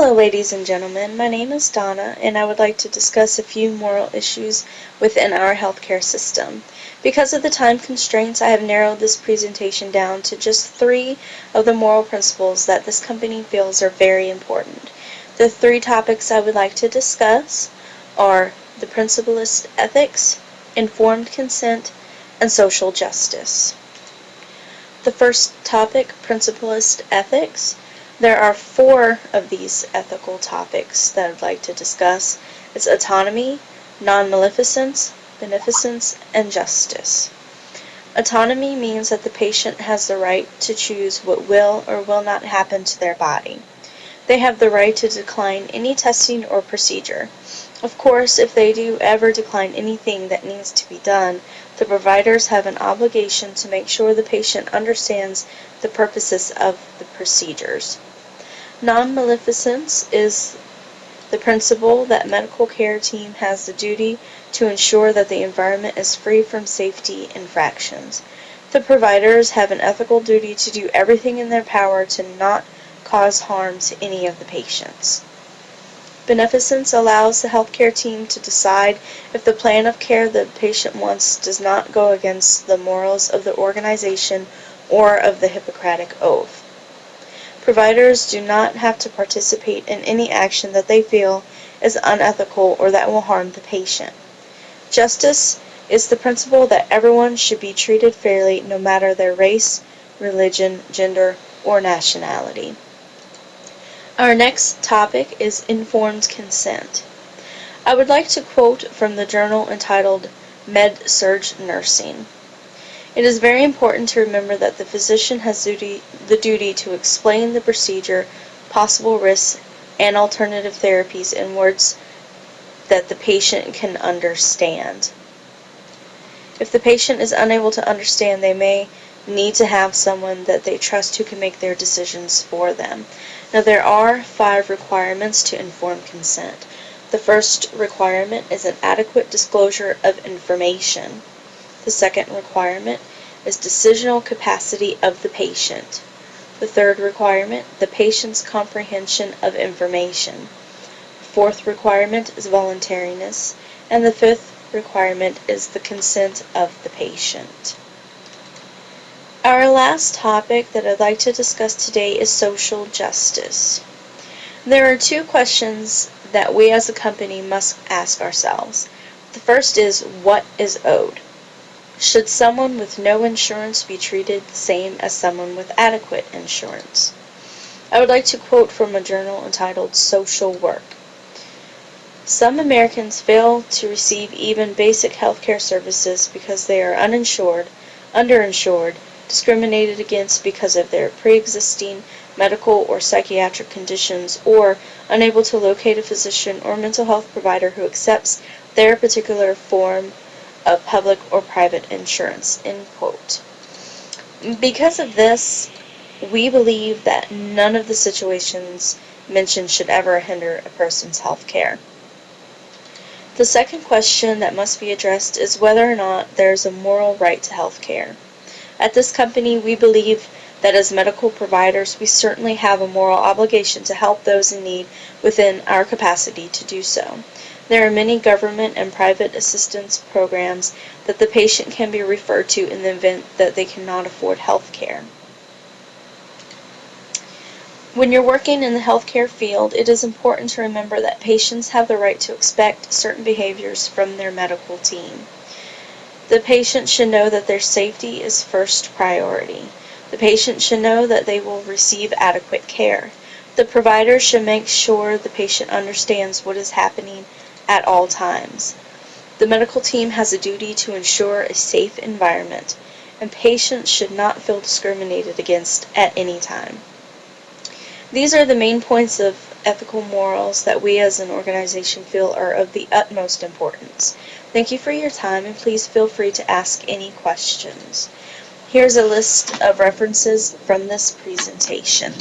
Hello, ladies and gentlemen. My name is Donna, and I would like to discuss a few moral issues within our healthcare system. Because of the time constraints, I have narrowed this presentation down to just 3 of the moral principles that this company feels are very important. The 3 topics I would like to discuss are the principlist ethics, informed consent, and social justice. The first topic, principlist ethics. There are 4 of these ethical topics that I'd like to discuss. It's autonomy, non-maleficence, beneficence, and justice. Autonomy means that the patient has the right to choose what will or will not happen to their body. They have the right to decline any testing or procedure. Of course, if they do ever decline anything that needs to be done, the providers have an obligation to make sure the patient understands the purposes of the procedures. Non-maleficence is the principle that medical care team has the duty to ensure that the environment is free from safety infractions. The providers have an ethical duty to do everything in their power to not cause harm to any of the patients. Beneficence allows the healthcare team to decide if the plan of care the patient wants does not go against the morals of the organization or of the Hippocratic Oath. Providers do not have to participate in any action that they feel is unethical or that will harm the patient. Justice is the principle that everyone should be treated fairly no matter their race, religion, gender, or nationality. Our next topic is informed consent. I would like to quote from the journal entitled Med-Surg Nursing. It is very important to remember that the physician has the duty to explain the procedure, possible risks, and alternative therapies in words that the patient can understand. If the patient is unable to understand, they may need to have someone that they trust who can make their decisions for them. Now, there are 5 requirements to informed consent. The first requirement is an adequate disclosure of information. The second requirement is decisional capacity of the patient. The third requirement, the patient's comprehension of information. The fourth requirement is voluntariness, and the fifth requirement is the consent of the patient. Our last topic that I'd like to discuss today is social justice. There are 2 questions that we as a company must ask ourselves. The first is, what is owed? Should someone with no insurance be treated the same as someone with adequate insurance? I would like to quote from a journal entitled Social Work. Some Americans fail to receive even basic health care services because they are uninsured, underinsured, discriminated against because of their pre-existing medical or psychiatric conditions, or unable to locate a physician or mental health provider who accepts their particular form of public or private insurance, end quote. Because of this, we believe that none of the situations mentioned should ever hinder a person's health care. The second question that must be addressed is whether or not there is a moral right to health care. At this company, we believe that as medical providers, we certainly have a moral obligation to help those in need within our capacity to do so. There are many government and private assistance programs that the patient can be referred to in the event that they cannot afford health care. When you're working in the healthcare field, it is important to remember that patients have the right to expect certain behaviors from their medical team. The patient should know that their safety is first priority. The patient should know that they will receive adequate care. The provider should make sure the patient understands what is happening at all times. The medical team has a duty to ensure a safe environment, and patients should not feel discriminated against at any time. These are the main points of ethical morals that we as an organization feel are of the utmost importance. Thank you for your time, and please feel free to ask any questions. Here's a list of references from this presentation.